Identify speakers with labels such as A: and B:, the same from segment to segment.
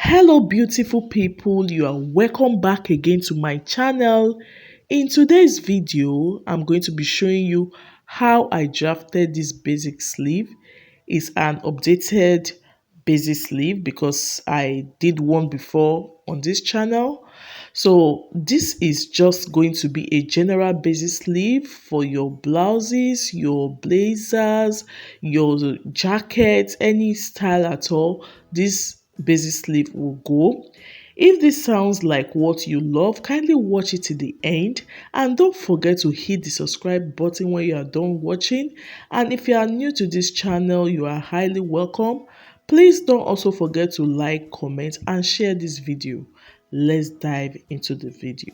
A: Hello beautiful people, you are welcome back again to my channel. In today's video I'm going to be showing you how I drafted this basic sleeve. It's an updated basic sleeve because I did one before on this channel. So this is just going to be a general basic sleeve for your blouses, your blazers, your jackets, any style at all. This basic sleeve will go. If this sounds like what you love, kindly watch it to the end and don't forget to hit the subscribe button when you are done watching. And if you are new to this channel, you are highly welcome. Please don't also forget to like, comment and share this video. Let's dive into the video.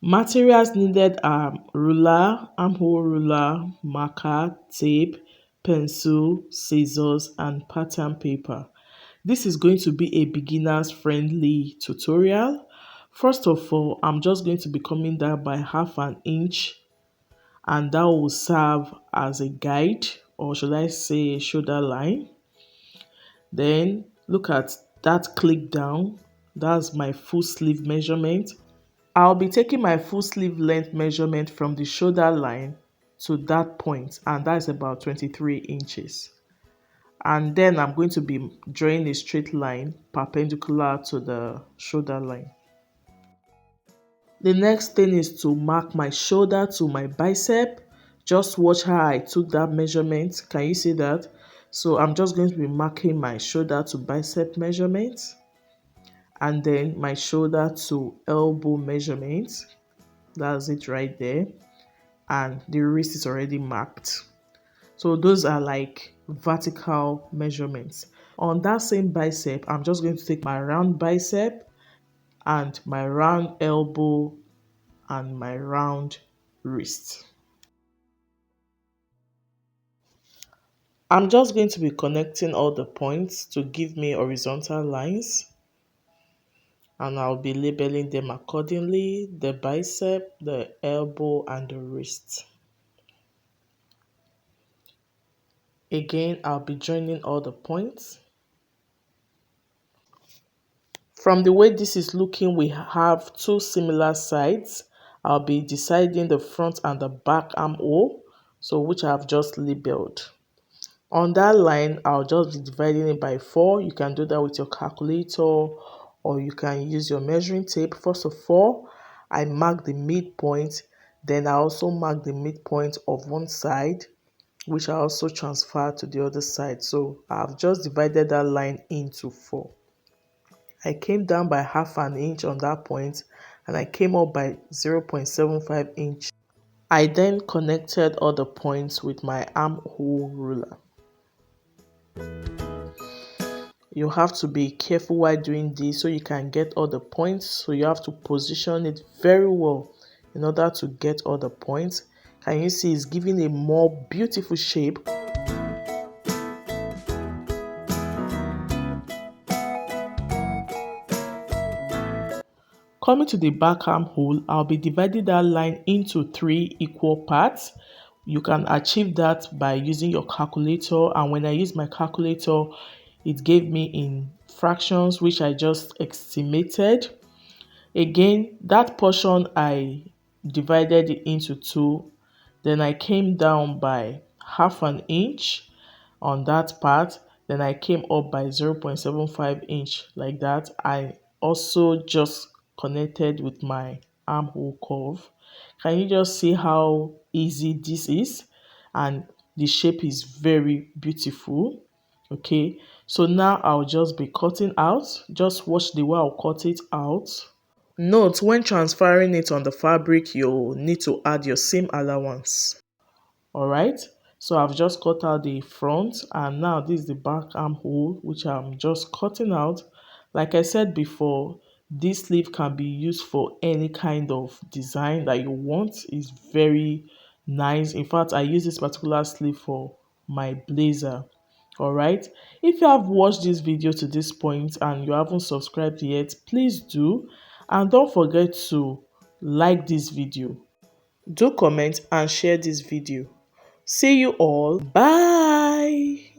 A: Materials needed are ruler, armhole ruler, marker, tape, pencil, scissors, and pattern paper. This is going to be a beginners friendly tutorial. First of all, I'm just going to be coming down by 1/2 inch, and that will serve as a guide, or should I say shoulder line. Then look at that clip down. That's my full sleeve measurement. I'll be taking my full sleeve length measurement from the shoulder line to that point, and that's about 23 inches. And then I'm going to be drawing a straight line perpendicular to the shoulder line. The next thing is to mark my shoulder to my bicep. Just watch how I took that measurement. Can you see that? So I'm just going to be marking my shoulder to bicep measurement, and then my shoulder to elbow measurement. That's it right there. And the wrist is already marked. So those are like vertical measurements. On that same bicep, I'm just going to take my round bicep and my round elbow and my round wrist. I'm just going to be connecting all the points to give me horizontal lines, and I'll be labeling them accordingly: the bicep, the elbow, and the wrist. Again, I'll be joining all the points. From the way this is looking, we have two similar sides. I'll be deciding the front and the back armhole, so which I've just labeled. On that line, I'll just be dividing it by 4. You can do that with your calculator or you can use your measuring tape. First of all, I mark the midpoint, then I also mark the midpoint of one side, which I also transfer to the other side. So I've just divided that line into 4. I came down by 1/2 inch on that point, and I came up by 0.75 inch. I then connected all the points with my armhole ruler. You have to be careful while doing this so you can get all the points. So you have to position it very well in order to get all the points. Can you see it's giving a more beautiful shape? Coming to the back armhole, I'll be dividing that line into 3 equal parts. You can achieve that by using your calculator, and when I use my calculator, it gave me in fractions, which I just estimated. Again, that portion I divided it into 2. Then I came down by 1/2 inch on that part. Then I came up by 0.75 inch like that. I also just connected with my armhole curve. Can you just see how easy this is? And the shape is very beautiful. Okay, so now I'll just be cutting out. Just watch the way I'll cut it out. Note, when transferring it on the fabric, you'll need to add your seam allowance. Alright, so I've just cut out the front, and now this is the back armhole, which I'm just cutting out. Like I said before, this sleeve can be used for any kind of design that you want. It's very nice. In fact, I use this particular sleeve for my blazer. Alright, if you have watched this video to this point and you haven't subscribed yet, please do, and don't forget to like this video. Do comment and share this video. See you all. Bye.